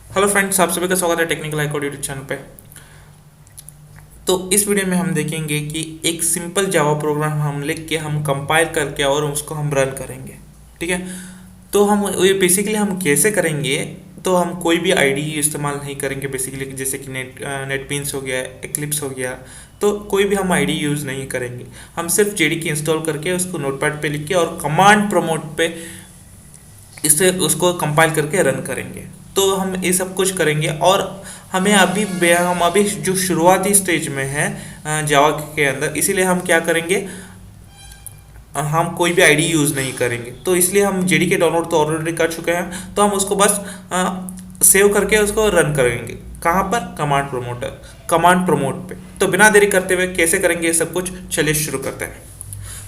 Hello friends, आप सभी का स्वागत है टेक्निकल हाईकोड यूट्यूब चैनल पे। तो इस वीडियो में हम देखेंगे कि एक सिंपल जावा प्रोग्राम हम लिख के हम कंपाइल करके और उसको हम रन करेंगे। ठीक है, तो हम ये बेसिकली हम कैसे करेंगे। तो हम कोई भी आईडी इस्तेमाल नहीं करेंगे बेसिकली, जैसे कि नेटबीन्स हो गया, एक्लिप्स हो गया। तो कोई भी हम आईडी यूज़ नहीं करेंगे। हम सिर्फ जेडीके इंस्टॉल करके उसको नोटपैड पे लिख के और कमांड प्रमोट पे इससे उसको कंपाइल करके रन करेंगे। तो हम ये सब कुछ करेंगे और हम अभी जो शुरुआती स्टेज में है जावा के अंदर, इसीलिए हम क्या करेंगे, हम कोई भी आईडी यूज़ नहीं करेंगे। तो इसलिए हम जेडीके डाउनलोड तो ऑलरेडी कर चुके हैं, तो हम उसको बस सेव करके उसको रन करेंगे। कहाँ पर? कमांड प्रमोट पे। तो बिना देरी करते हुए कैसे करेंगे ये सब कुछ, चलिए शुरू करते हैं।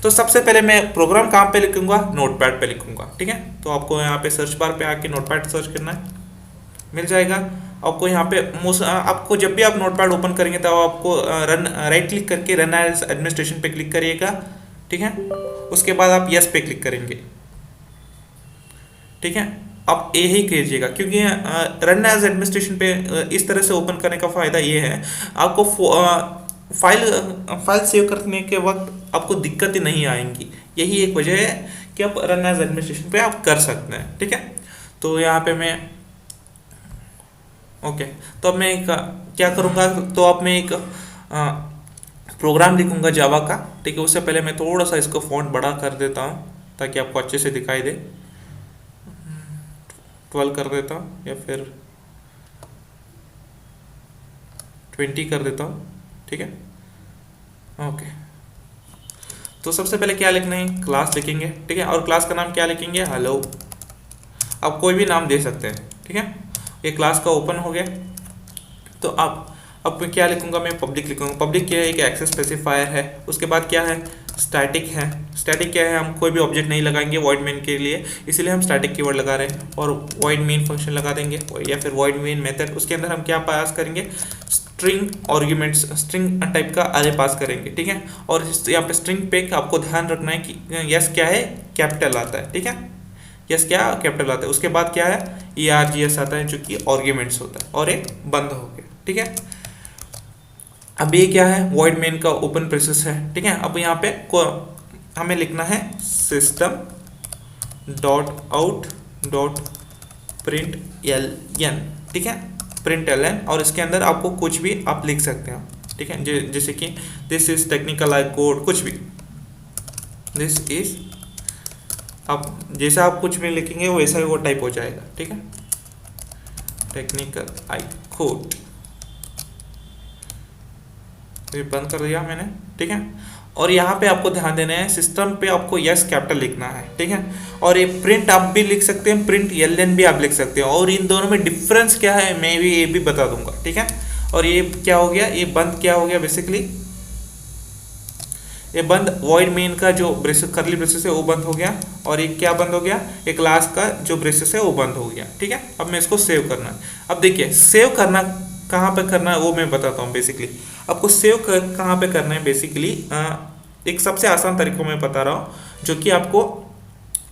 तो सबसे पहले मैं प्रोग्राम कहाँ पे लिखूंगा? नोटपैड पे लिखूंगा। ठीक है, तो आपको यहाँ पे सर्च बार पे आके नोटपैड सर्च करना है, मिल जाएगा आपको। यहाँ पे आपको जब भी आप नोटपैड ओपन करेंगे तब आपको रन राइट क्लिक करके रन एज एडमिनिस्ट्रेशन पे क्लिक करिएगा। ठीक है, उसके बाद आप यस पे क्लिक करेंगे। ठीक है, आप ये ही कीजिएगा, क्योंकि रन एज एडमिनिस्ट्रेशन पे इस तरह से ओपन करने का फ़ायदा ये है, आपको फाइल सेव करने के वक्त आपको दिक्कत ही नहीं आएंगी। यही एक वजह है कि आप रन एज एडमिनिस्ट्रेशन पे आप कर सकते हैं। ठीक है, तो यहाँ पे मैं ओके, तो अब मैं क्या करूँगा, तो अब मैं एक प्रोग्राम लिखूंगा जावा का। ठीक है, उससे पहले मैं थोड़ा सा इसको फॉन्ट बड़ा कर देता हूँ ताकि आपको अच्छे से दिखाई दे। 12 कर देता हूँ या फिर 20 कर देता हूँ। ठीक है, ओके। तो सबसे पहले क्या लिखना है, क्लास लिखेंगे। ठीक है, और क्लास का नाम क्या लिखेंगे? हेलो। आप कोई भी नाम दे सकते हैं। ठीक है, ये क्लास का ओपन हो गया। तो अब मैं क्या लिखूंगा, मैं पब्लिक लिखूंगा। पब्लिक क्या है? एक एक्सेस स्पेसिफायर है। उसके बाद क्या है? स्टैटिक है। स्टैटिक क्या है? हम कोई भी ऑब्जेक्ट नहीं लगाएंगे वॉइड मेन के लिए, इसीलिए हम स्टैटिक कीवर्ड लगा रहे हैं। और वॉइड मेन फंक्शन लगा देंगे या फिर वॉइड मेन मेथड। उसके अंदर हम क्या पास करेंगे? स्ट्रिंग आर्ग्यूमेंट्स, स्ट्रिंग टाइप का अरे पास करेंगे। ठीक है, और यहाँ पे स्ट्रिंग पे आपको ध्यान रखना है कि यस क्या है? कैपिटल आता है। ठीक है, यस क्या? कैपिटल आता है। उसके बाद क्या है? ERGS आता है जो कि आर्ग्यूमेंट्स होता है, और एक बंद हो गया। ठीक है, अब ये क्या है? वॉइड मेन का ओपन प्रेसेस है। ठीक है, अब यहाँ पे हमें लिखना है system dot out dot print L N. ठीक है, प्रिंट एल एन, और इसके अंदर आपको कुछ भी आप लिख सकते हो। ठीक है, जैसे कि this is technical I code, कुछ भी। दिस इज, आप जैसा आप कुछ भी लिखेंगे वैसा ही वो टाइप हो जाएगा। ठीक है, टेक्निकल आई कोड, ये बंद कर दिया मैंने। ठीक है, और यहाँ पे आपको ध्यान देना है, सिस्टम पे आपको यस कैपिटल लिखना है। ठीक है, और ये प्रिंट आप भी लिख सकते हैं, प्रिंट एलएन भी आप लिख सकते हैं, और इन दोनों में डिफरेंस क्या है मैं भी ये भी बता दूंगा। ठीक है, और ये क्या हो गया? ये बंद क्या हो गया? बेसिकली ये बंद वॉइड मेन का जो ब्रेसेस करली ब्रेसेस है वो बंद हो गया, और ये क्या बंद हो गया? एक क्लास का जो ब्रेसेस है वो बंद हो गया। ठीक है, अब मैं इसको सेव करना है। अब देखिए, सेव करना कहाँ पे करना है वो मैं बताता हूँ। बेसिकली आपको सेव कहाँ पे करना है, बेसिकली एक सबसे आसान तरीका मैं बता रहा हूँ, जो कि आपको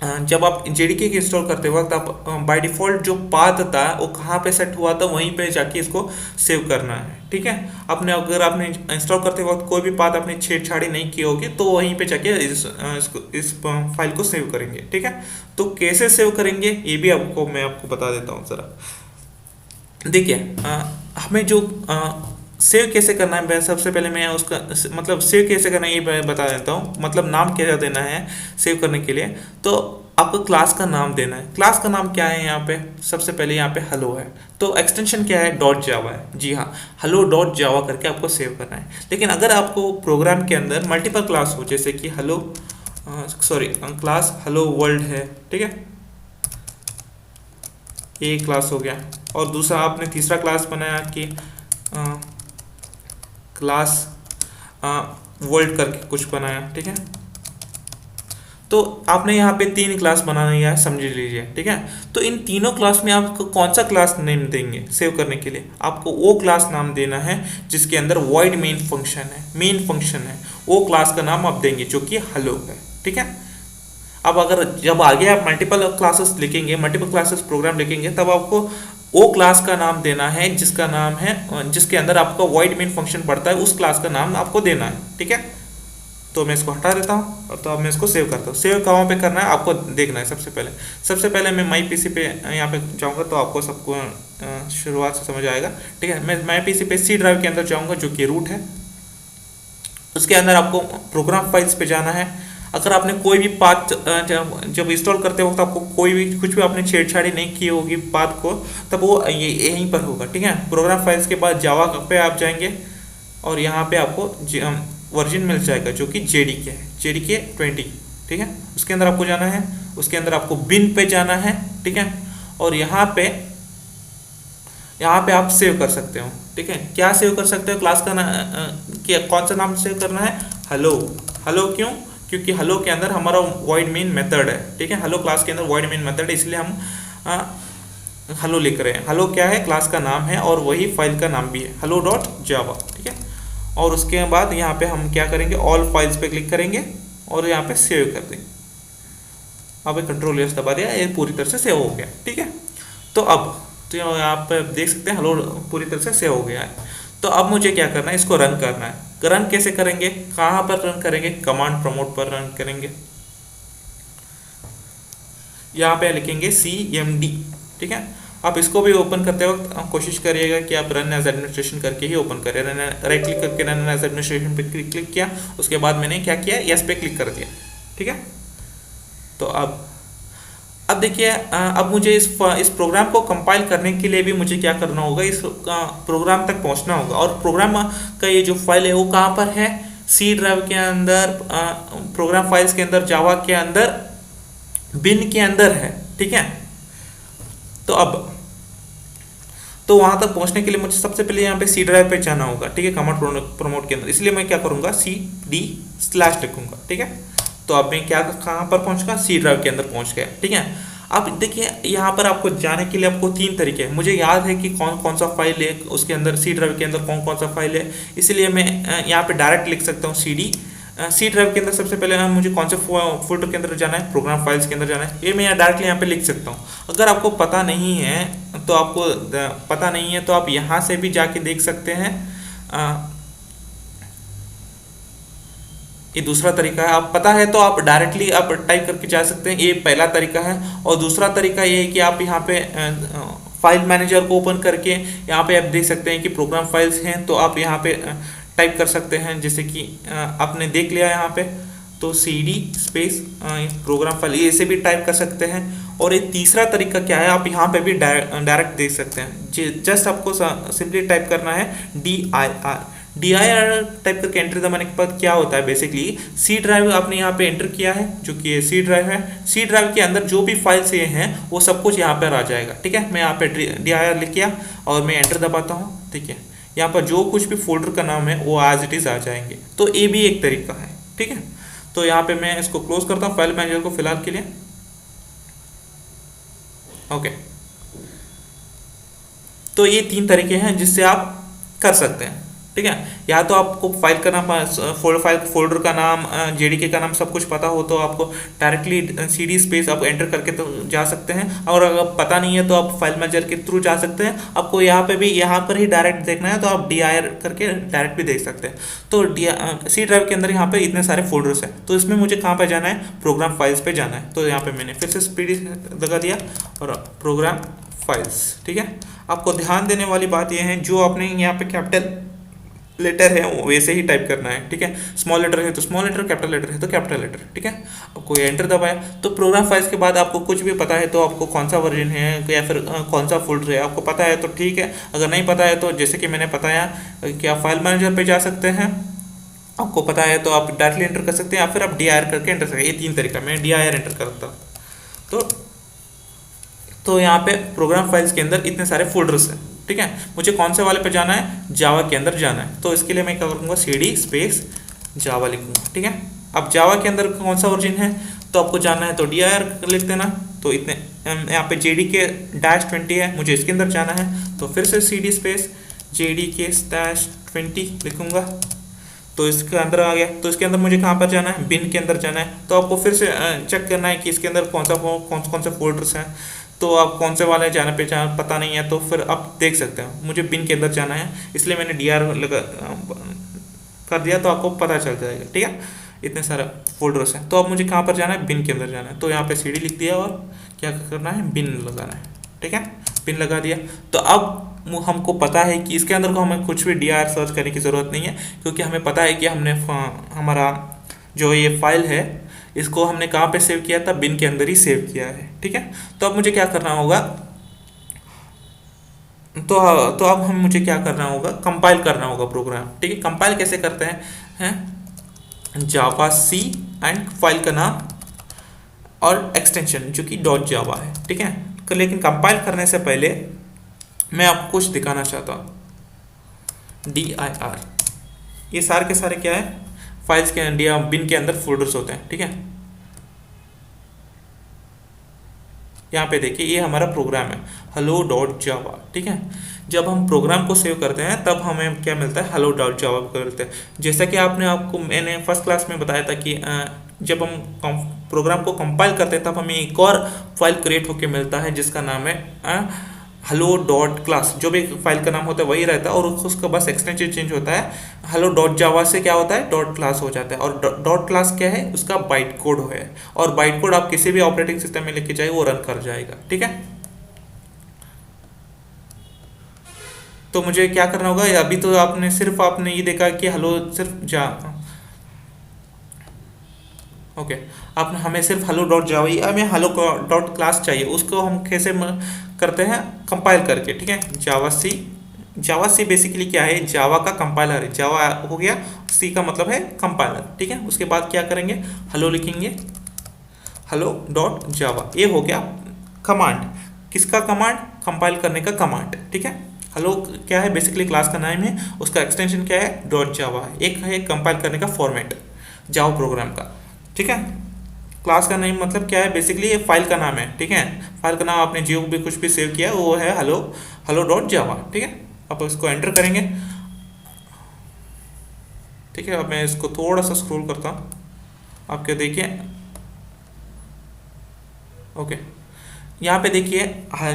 जब आप जेडीके इंस्टॉल करते वक्त आप बाय डिफ़ॉल्ट जो पाथ था वो कहाँ पे सेट हुआ था वहीं पे जाके इसको सेव करना है। ठीक है, अगर आपने इंस्टॉल करते वक्त कोई भी पाथ आपने छेड़छाड़ी नहीं की होगी तो वहीं पे जाके इस फाइल को सेव करेंगे। ठीक है, तो कैसे सेव करेंगे ये भी मैं आपको बता देता हूँ ज़रा। देखिए, हमें जो सेव कैसे करना है, मैं सबसे पहले मैं उसका मतलब सेव कैसे करना है ये मैं बता देता हूँ। मतलब नाम क्या देना है सेव करने के लिए, तो आपको क्लास का नाम देना है। क्लास का नाम क्या है? यहाँ पे सबसे पहले यहाँ पे हेलो है, तो एक्सटेंशन क्या है? डॉट जावा है। जी हाँ, हेलो डॉट जावा करके आपको सेव करना है। लेकिन अगर आपको प्रोग्राम के अंदर मल्टीपल क्लास हो, जैसे कि हेलो क्लास हेलो वर्ल्ड है। ठीक है, ये क्लास हो गया, और दूसरा आपने तीसरा क्लास बनाया कि क्लास वर्ल्ड करके कुछ बनाया। ठीक है, तो आपने यहाँ पे 3 क्लास बनाना है, समझ लीजिए। ठीक है, तो इन तीनों क्लास में आपको कौन सा क्लास नेम देंगे सेव करने के लिए? आपको वो क्लास नाम देना है जिसके अंदर वॉइड मेन फंक्शन है, वो क्लास का नाम आप देंगे जो कि हेलो है। ठीक है, अब अगर जब आगे आप मल्टीपल क्लासेस लिखेंगे, मल्टीपल क्लासेस प्रोग्राम लिखेंगे, तब आपको वो क्लास का नाम देना है जिसका नाम है, जिसके अंदर आपका वॉइड मेन फंक्शन पड़ता है, उस क्लास का नाम आपको देना है। ठीक है, तो मैं इसको हटा देता हूँ और तो अब मैं इसको सेव करता हूँ। सेव कहाँ पे करना है आपको देखना है। सबसे पहले मैं माई पीसी पे यहाँ पे जाऊँगा तो आपको सबको शुरुआत से समझ आएगा। ठीक है, मैं माई पीसी पे सी ड्राइव के अंदर जाऊँगा जो कि रूट है। उसके अंदर आपको प्रोग्राम फाइल्स पे जाना है। अगर आपने कोई भी पाथ जब इंस्टॉल करते वक्त आपको कोई भी कुछ भी आपने छेड़छाड़ी नहीं की होगी पाथ को, तब वो यहीं पर होगा। ठीक है, प्रोग्राम फाइल्स के बाद जावा पे आप जाएंगे और यहाँ पे आपको वर्जन मिल जाएगा जो कि जेडीके है, जेडीके 20। ठीक है, उसके अंदर आपको जाना है। उसके अंदर आपको बिन पे जाना है। ठीक है, और यहाँ पे आप सेव कर सकते हो। ठीक है, क्या सेव कर सकते हो, क्लास का क्या कौन सा नाम सेव करना है, हेलो। हेलो क्यों, क्योंकि हेलो के अंदर हमारा वॉइड मेन मेथड है। ठीक है, हेलो क्लास के अंदर वॉइड मेन मेथड है, इसलिए हम हेलो लिख रहे हैं। हेलो क्या है, क्लास का नाम है और वही फाइल का नाम भी है, हेलो डॉट जावा। ठीक है, और उसके बाद यहाँ पे हम क्या करेंगे, ऑल फाइल्स पे क्लिक करेंगे और यहाँ पे सेव कर देंगे। अब कंट्रोल एस दबा दिया, ये पूरी तरह से सेव हो गया। ठीक है, तो अब तो आप देख सकते हैं हेलो पूरी तरह से सेव हो गया है। तो अब मुझे क्या करना है, इसको रन करना है। रन कैसे करेंगे, कहाँ पर रन करेंगे, कमांड प्रमोट पर रन करेंगे। यहाँ पे लिखेंगे CMD। ठीक है, आप इसको भी ओपन करते वक्त कोशिश करिएगा कि आप रन एज एडमिनिस्ट्रेशन करके ही ओपन करें। राइट क्लिक करके रन एज एडमिनिस्ट्रेशन पे क्लिक किया, उसके बाद मैंने क्या किया, यस पे क्लिक कर दिया। ठीक है, तो अब देखिए, अब मुझे इस प्रोग्राम को कंपाइल करने के लिए भी मुझे क्या करना होगा, इस प्रोग्राम तक पहुंचना होगा। और प्रोग्राम का ये जो फाइल है वो कहाँ पर है, सी ड्राइव के अंदर, प्रोग्राम फाइल्स के अंदर, जावा के अंदर, बिन के अंदर है। ठीक है, तो वहां तक पहुंचने के लिए मुझे सबसे पहले यहाँ पे सी ड्राइव पे जाना होगा। ठीक है, कमांड प्रमोट के अंदर, इसलिए मैं क्या करूंगा, CD/ लिखूंगा। ठीक है, तो अब मैं क्या कहाँ पर पहुंचूंगा, सी ड्राइव के अंदर पहुंच गया। ठीक है, अब देखिए यहाँ पर आपको जाने के लिए आपको 3 तरीके हैं। मुझे याद है कि कौन कौन सा फाइल है उसके अंदर, सी ड्राइव के अंदर कौन कौन सा फाइल है, इसलिए मैं यहाँ पे डायरेक्ट लिख सकता हूँ सी ड्राइव के अंदर। सबसे पहले मुझे कौन से फोल्डर के अंदर जाना है, प्रोग्राम फाइल्स के अंदर जाना है, ये मैं यहाँ डायरेक्टली यहाँ पे लिख सकता हूँ। अगर आपको पता नहीं है तो आप यहाँ से भी जाके देख सकते हैं। ये दूसरा तरीका है, आप पता है तो आप डायरेक्टली आप टाइप करके जा सकते हैं, ये पहला तरीका है। और दूसरा तरीका ये है कि आप यहाँ पे फाइल मैनेजर को ओपन करके यहाँ पे आप देख सकते हैं कि प्रोग्राम फाइल्स हैं, तो आप यहाँ पे टाइप कर सकते हैं। जैसे कि आपने देख लिया यहाँ पे, तो CD स्पेस प्रोग्राम फाइल, ये ऐसे भी टाइप कर सकते हैं। और एक तीसरा तरीका क्या है, आप यहाँ पे भी डायरेक्ट देख सकते हैं। जस्ट आपको सिंपली टाइप करना है DIR टाइप करके एंटर दबाने के बाद क्या होता है, बेसिकली सी ड्राइव आपने यहाँ पे एंटर किया है, जो कि ये सी ड्राइव है। सी ड्राइव के अंदर जो भी फाइल्स ये हैं वो सब कुछ यहाँ पर आ जाएगा। ठीक है, मैं यहाँ पे DIR लिख किया और मैं एंटर दबाता हूँ। ठीक है, यहाँ पर जो कुछ भी फोल्डर का नाम है वो एज इट इज आ जाएंगे। तो ये भी एक तरीका है। ठीक है, तो यहाँ पे मैं इसको क्लोज करता हूँ फाइल मैनेजर को फिलहाल के लिए। ओके, तो ये 3 तरीके हैं जिससे आप कर सकते हैं। ठीक है, या तो आपको फाइल का नाम, फोल्डर का नाम, जेडीके का नाम सब कुछ पता हो तो आपको डायरेक्टली CD स्पेस आप एंटर करके तो जा सकते हैं। और अगर पता नहीं है तो आप फाइल मैनेजर के थ्रू जा सकते हैं। आपको यहाँ पर ही डायरेक्ट देखना है तो आप DIR करके डायरेक्ट भी देख सकते हैं। तो सी ड्राइव के अंदर यहाँ पे इतने सारे फोल्डर्स हैं, तो इसमें मुझे कहाँ पर जाना है, प्रोग्राम फाइल्स पे जाना है। तो यहाँ पे मैंने फिर से स्पीड लगा दिया और प्रोग्राम फाइल्स। ठीक है, आपको ध्यान देने वाली बात यह है, जो आपने यहाँ पे कैपिटल लेटर है वो वैसे ही टाइप करना है। ठीक है, स्मॉल लेटर है तो स्मॉल लेटर, कैपिटल लेटर है तो कैपिटल लेटर। ठीक है, आपको एंटर दबाया तो प्रोग्राम फाइल्स के बाद आपको कुछ भी पता है तो आपको कौन सा वर्जन है या फिर कौन सा फोल्डर है आपको पता है तो ठीक है। अगर नहीं पता है तो जैसे कि मैंने बताया कि आप फाइल मैनेजर पे जा सकते हैं, आपको पता है तो आप डायरेक्टली एंटर कर सकते हैं या फिर आप DIR करके एंटर सकते हैं। ये 3 तरीका, मैं DIR एंटर करता हूँ। तो यहाँ पे प्रोग्राम फाइल्स के अंदर इतने सारे फोल्डर्स हैं। ठीक है, मुझे कौन से वाले पे जाना है, जावा के अंदर जाना है। तो इसके लिए मैं क्या करूँगा, CD स्पेस जावा लिखूँगा। ठीक है, अब जावा के अंदर कौन सा वर्जन है तो आपको जाना है तो DIR लिख देना। तो इतने यहाँ पे JDK-20 है, मुझे इसके अंदर जाना है तो फिर से CD स्पेस JDK-20 लिखूँगा। तो इसके अंदर आ गया। तो इसके अंदर मुझे कहाँ पर जाना है, बिन के अंदर जाना है। तो आपको फिर से चेक करना है कि इसके अंदर कौन से फोल्डर्स हैं। तो आप कौन से वाले जाना पता नहीं है तो फिर आप देख सकते हैं। मुझे बिन के अंदर जाना है इसलिए मैंने DR लगा कर दिया, तो आपको पता चल जाएगा। ठीक है, इतने सारे फोल्डर्स हैं। तो अब मुझे कहाँ पर जाना है, बिन के अंदर जाना है। तो यहाँ पे CD लिख दिया और क्या करना है, बिन लगाना है। ठीक है, पिन लगा दिया। तो अब हमको पता है कि इसके अंदर को हमें कुछ भी DR सर्च करने की ज़रूरत नहीं है, क्योंकि हमें पता है कि हमने हमारा जो ये फाइल है इसको हमने कहाँ पे सेव किया था, बिन के अंदर ही सेव किया है। ठीक है, तो अब मुझे क्या करना होगा, तो अब हम मुझे क्या करना होगा, कंपाइल करना होगा प्रोग्राम। ठीक है, कंपाइल कैसे करते हैं जावा सी एंड फाइल का नाम और एक्सटेंशन जो कि .java है। ठीक है, लेकिन कंपाइल करने से पहले मैं आपको कुछ दिखाना चाहता हूँ। dir ये सारे के सारे क्या है, फाइल्स के बिन के अंदर फोल्डर्स होते हैं। ठीक है, यहाँ पे देखिए ये हमारा प्रोग्राम है hello.java। ठीक है, जब हम प्रोग्राम को सेव करते हैं तब हमें क्या मिलता है, hello.java करते हैं। जैसा कि मैंने फर्स्ट क्लास में बताया था कि जब हम प्रोग्राम को कंपाइल करते हैं तब हमें एक और फाइल क्रिएट होकर मिलता है जिसका नाम है hello.class। जो भी फाइल का नाम होता है वही रहता है और उसका बस एक्सटेंशन चेंज होता है। hello.java से क्या होता है, .class हो जाता है। और .class क्या है, उसका बाइट कोड है, और बाइट कोड आप किसी भी ऑपरेटिंग सिस्टम में लेके जाए वो रन कर जाएगा। ठीक है, तो मुझे क्या करना होगा, अभी तो आपने ये देखा कि ओके, आप हमें सिर्फ hello.java ही, हमें hello.class चाहिए। उसको हम कैसे करते हैं, कंपाइल करके। ठीक है, जावा सी बेसिकली क्या है, जावा का कंपाइलर है। जावा हो गया, सी का मतलब है कंपाइलर। ठीक है, उसके बाद क्या करेंगे, हेलो लिखेंगे, hello.java। ये हो गया कमांड, किसका कमांड, कंपाइल करने का कमांड। ठीक है, हेलो क्या है, बेसिकली क्लास का नाम है, उसका एक्सटेंशन क्या है, .java है। एक है कंपाइल करने का फॉर्मेट जावा प्रोग्राम का। ठीक है, क्लास का नेम मतलब क्या है, बेसिकली ये फाइल का नाम है। ठीक है, फाइल का नाम आपने जो भी कुछ भी सेव किया वो है hello.java। ठीक है, आप इसको एंटर करेंगे। ठीक है, अब मैं इसको थोड़ा सा स्क्रॉल करता हूँ, आपके देखिए। ओके, यहाँ पे देखिए,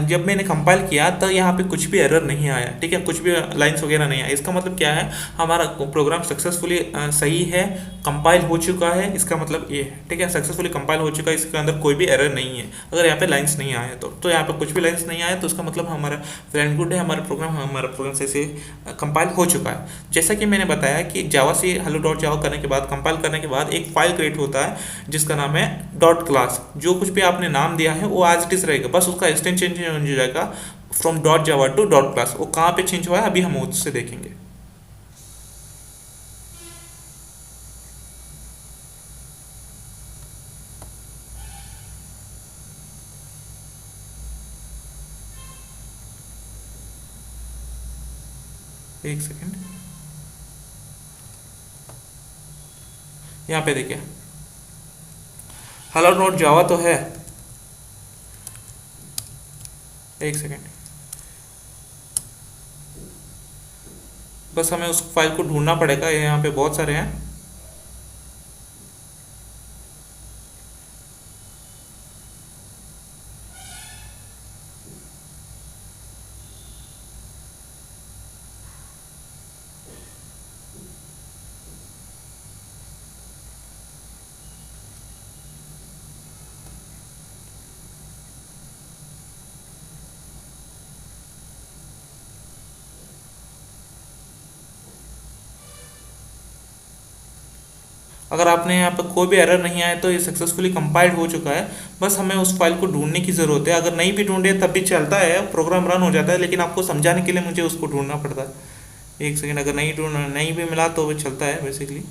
जब मैंने कंपाइल किया तो यहाँ पे कुछ भी एरर नहीं आया। ठीक है, कुछ भी लाइंस वगैरह नहीं आया। इसका मतलब क्या है, हमारा प्रोग्राम सक्सेसफुली सही है, कंपाइल हो चुका है। इसका मतलब ये है, ठीक है, सक्सेसफुली कंपाइल हो चुका है, इसके अंदर कोई भी एरर नहीं है। अगर यहाँ पे लाइंस नहीं आए तो यहाँ पे कुछ भी लाइंस नहीं आए तो उसका मतलब हमारा फ्रेंड गुड है, हमारा प्रोग्राम से कंपाइल हो चुका है। जैसा कि मैंने बताया कि जावा से hello.java करने के बाद, कंपाइल करने के बाद एक फाइल क्रिएट होता है जिसका नाम है .class। जो कुछ भी आपने नाम दिया है वो एज इट इज रहेगा, बस उसका एक्सटेंशन चेंज हो जाएगा फ्रॉम .java टू .class। वो कहाँ पे चेंज हुआ है अभी हम उससे देखेंगे। एक सेकेंड, यहाँ पे देखिए hello.java तो है। एक सेकेंड, बस हमें उस फाइल को ढूंढना पड़ेगा, यहाँ पे बहुत सारे हैं। अगर आपने यहाँ पर कोई भी एरर नहीं आया तो ये सक्सेसफुली कंपाइल्ड हो चुका है। बस हमें उस फाइल को ढूंढने की ज़रूरत है। अगर नहीं भी ढूंढे तब भी चलता है, प्रोग्राम रन हो जाता है, लेकिन आपको समझाने के लिए मुझे उसको ढूंढना पड़ता है। एक सेकेंड, अगर नहीं भी मिला तो वो चलता है बेसिकली।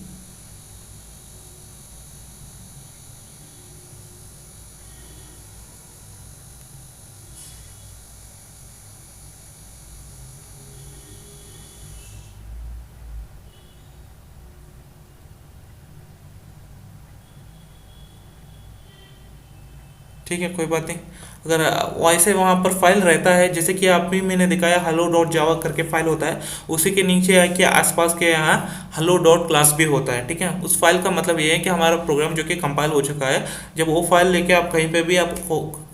ठीक है, कोई बात नहीं। अगर वैसे वहाँ पर फाइल रहता है, जैसे कि आप भी मैंने दिखाया hello.java करके फाइल होता है, उसी के नीचे के आसपास के यहाँ hello.class भी होता है। ठीक है, उस फाइल का मतलब ये है कि हमारा प्रोग्राम जो कि कंपाइल हो चुका है, जब वो फाइल लेके आप कहीं पे भी आप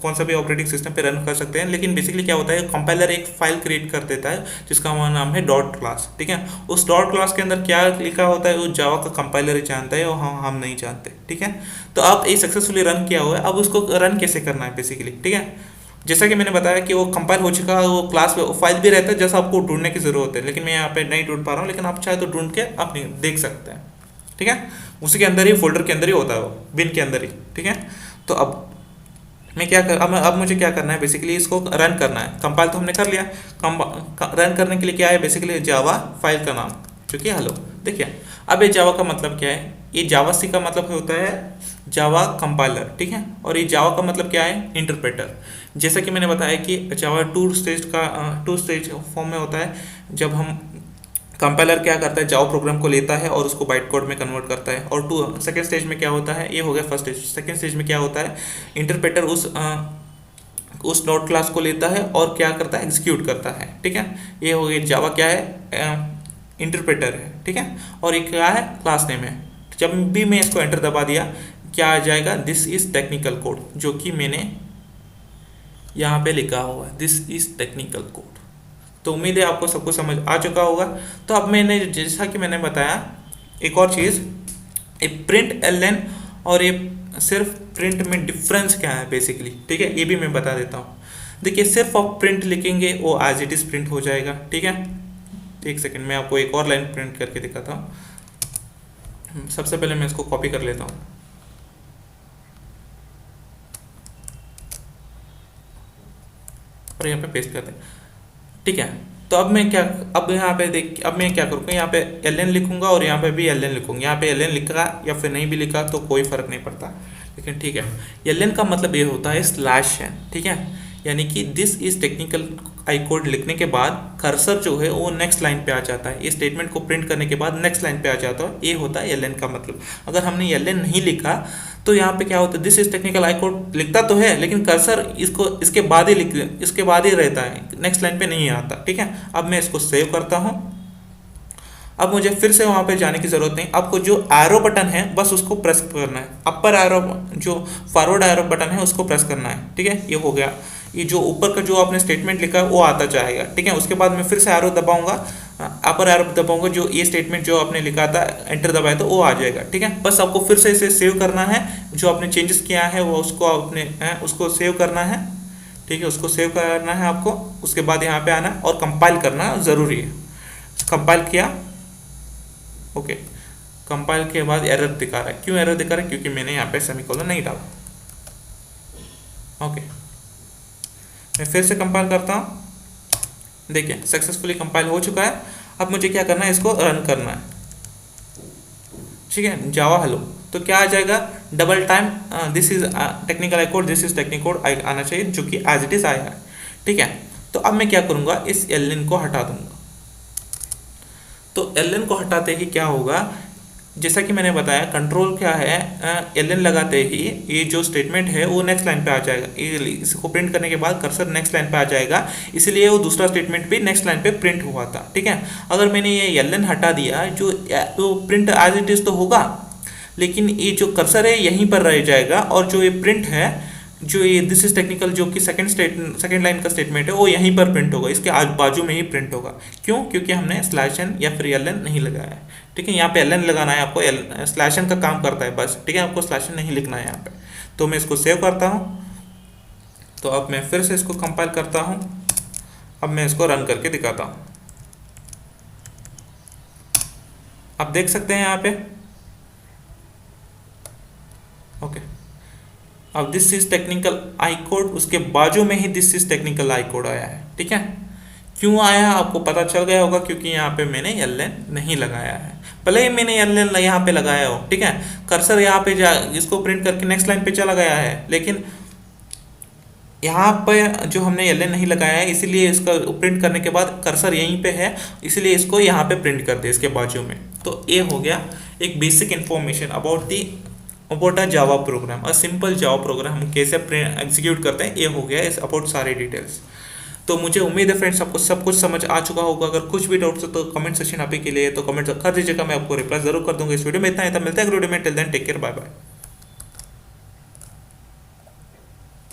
कौन सा भी ऑपरेटिंग सिस्टम पे रन कर सकते हैं। लेकिन बेसिकली क्या होता है, कंपाइलर एक फाइल क्रिएट कर देता है जिसका हमारा नाम है डॉट क्लास, ठीक है। उस डॉट क्लास के अंदर क्या लिखा होता है वो जावा का कंपाइलर ही जानता है और हम नहीं जानते, ठीक है। तो अब ये सक्सेसफुली रन किया हुआ है, अब उसको रन कैसे करना है बेसिकली, ठीक है। जैसा कि मैंने बताया कि वो कंपाइल हो चुका है, वो क्लास में फाइल भी रहता है, जैसा आपको ढूंढने की जरूरत है, लेकिन मैं यहाँ पे नहीं ढूंढ पा रहा हूँ, लेकिन आप चाहे तो ढूंढ के आप देख सकते हैं, ठीक है। उसी के अंदर ही, फोल्डर के अंदर ही होता है वो, बिन के अंदर ही, ठीक है। तो अब मैं क्या कर अब मुझे क्या करना है, बेसिकली इसको रन करना है। कंपाइल तो हमने कर लिया, रन करने के लिए क्या है, बेसिकली जावा फाइल का नाम जो कि हेलो। देखिए अब ये जावा का मतलब क्या है, ये जावा सी का मतलब होता है जावा कंपाइलर, ठीक है। और ये जावा का मतलब क्या है, इंटरप्रेटर। जैसा कि मैंने बताया कि जावा टू स्टेज फॉर्म में होता है। जब हम कंपाइलर क्या करता है, जावा प्रोग्राम को लेता है और उसको बाइट कोड में कन्वर्ट करता है। और सेकेंड स्टेज में क्या होता है, ये हो गया फर्स्ट स्टेज। सेकेंड स्टेज में क्या होता है, इंटरप्रेटर उस नोड क्लास को लेता है और क्या करता है, एग्जीक्यूट करता है, ठीक है। ये हो गया जावा क्या है, इंटरप्रेटर है, ठीक है। और ये क्या है, क्लास नेम है। जब भी मैं इसको एंटर दबा दिया क्या आ जाएगा, दिस इज टेक्निकल कोड, जो कि मैंने यहाँ पे लिखा हुआ है, दिस इज टेक्निकल कोड। तो उम्मीद है आपको सब कुछ समझ आ चुका होगा। तो अब मैंने जैसा कि मैंने बताया एक और चीज़, ये प्रिंट एलएन और ये सिर्फ प्रिंट में डिफरेंस क्या है बेसिकली, ठीक है, ये भी मैं बता देता हूँ। देखिए सिर्फ आप प्रिंट लिखेंगे वो एज इट इज प्रिंट हो जाएगा, ठीक है। एक सेकंड मैं आपको एक और लाइन प्रिंट करके दिखाता हूँ। सबसे पहले मैं इसको कॉपी कर लेता हूँ और यहाँ पे पेस्ट करते हैं, ठीक है। तो अब मैं क्या, अब यहाँ पे देख, अब मैं क्या करूँगा, यहाँ पे एलएन लिखूंगा और यहाँ पे भी एलएन लिखूंगा। यहाँ पे एलएन लिखा या फिर नहीं भी लिखा तो कोई फर्क नहीं पड़ता, लेकिन ठीक है। एलएन का मतलब ये होता है स्लैश एन, ठीक है। यानी कि this is technical I code लिखने के बाद कर्सर जो है वो नेक्स्ट लाइन पे आ जाता है। ये स्टेटमेंट को प्रिंट करने के बाद नेक्स्ट लाइन पे आ जाता है, ये होता है एलएन का मतलब। अगर हमने एलएन नहीं लिखा तो यहाँ पे क्या होता है, this is technical I code लिखता तो है लेकिन कर्सर इसके बाद ही रहता है, नेक्स्ट लाइन पे नहीं आता, ठीक है। अब मैं इसको सेव करता हूँ। अब मुझे फिर से वहाँ पे जाने की ज़रूरत नहीं, आपको जो एरो बटन है बस उसको प्रेस करना है। अपर एरो, जो फॉरवर्ड एरो बटन है उसको प्रेस करना है, ठीक है। ये हो गया, ये जो ऊपर का जो आपने स्टेटमेंट लिखा है वो आता जाएगा, ठीक है। उसके बाद मैं फिर से एरो दबाऊंगा, अपर एरो दबाऊंगा, जो ये स्टेटमेंट जो आपने लिखा था एंटर दबाया तो वो आ जाएगा, ठीक है। बस आपको फिर से इसे सेव करना है, जो आपने चेंजेस किया है वो उसको आपने उसको सेव करना है, ठीक है। उसको सेव करना है आपको, उसके बाद यहाँ पे आना और कंपाइल करना ज़रूरी है। कंपाइल किया, ओके। कंपाइल के बाद एरर दिखा रहा है, क्यों एरर दिखा रहा है, क्योंकि मैंने यहाँ पे सेमीकोलन नहीं डाला, ओके। मैं फिर से कंपाइल करता हूँ, देखिए सक्सेसफुली कंपाइल हो चुका है। अब मुझे क्या करना है, इसको रन करना है, ठीक है। जावा हेलो, तो क्या आ जाएगा, double time this is technical I code, this is technical code आना चाहिए, जो कि एज इट इज आएगा, ठीक है। तो अब मैं क्या करूँगा, इस एलएन को हटा दूंगा। तो एलएन को हटाते ही क्या होगा, जैसा कि मैंने बताया कंट्रोल क्या है, एलएन लगाते ही ये जो स्टेटमेंट है वो नेक्स्ट लाइन पे आ जाएगा। इसको प्रिंट करने के बाद कर्सर नेक्स्ट लाइन पे आ जाएगा, इसलिए वो दूसरा स्टेटमेंट भी नेक्स्ट लाइन पे प्रिंट हुआ था, ठीक है। अगर मैंने ये एलएन हटा दिया, जो प्रिंट एज इट इज तो होगा, लेकिन ये जो कर्सर है यहीं पर रह जाएगा, और जो ये प्रिंट है, जो ये दिस इज टेक्निकल जो कि सेकंड लाइन का स्टेटमेंट है वो यहीं पर प्रिंट होगा, इसके आज बाजू में ही प्रिंट होगा। क्यों, क्योंकि हमने स्लैश एन या फिर एलएन नहीं लगाया है, ठीक है। यहाँ पे एलएन लगाना है आपको, स्लैश एन का काम करता है बस, ठीक है। आपको स्लैश एन नहीं लिखना है यहाँ पे। तो मैं इसको सेव करता हूँ। तो अब मैं फिर से इसको कंपाइल करता हूँ, अब मैं इसको रन करके दिखाता हूँ। आप देख सकते हैं यहाँ पे, ओके। अब this is technical I code, उसके बाजू में ही this is technical I code आया है, ठीक है। क्यों आया आपको पता चल गया होगा, क्योंकि यहाँ पे मैंने एलएन नहीं लगाया है। भले ही मैंने एलएन यहाँ पे लगाया हो, ठीक है, कर्सर यहाँ पे इसको प्रिंट करके नेक्स्ट लाइन पे चला गया है, लेकिन यहाँ पे जो हमने एलएन नहीं लगाया है, इसीलिए इसका प्रिंट करने के बाद कर्सर यहीं पे है, इसलिए इसको यहाँ पे प्रिंट कर दे इसके बाजू में। तो ये हो गया एक basic information about a Java program, a simple Java program हम कैसे एग्जीक्यूट करते हैं, ये हो गया इस अबाउट सारे डिटेल्स। तो मुझे उम्मीद है फ्रेंड्स आपको सब कुछ समझ आ चुका होगा। अगर कुछ भी डाउट्स हो तो कमेंट सेक्शन आप ही के लिए, तो कमेंट कर दीजिएगा, मैं आपको रिप्लाई जरूर कर दूंगा। इस वीडियो में इतना ही था, मिलता है अगले वीडियो में, till then take care, bye bye.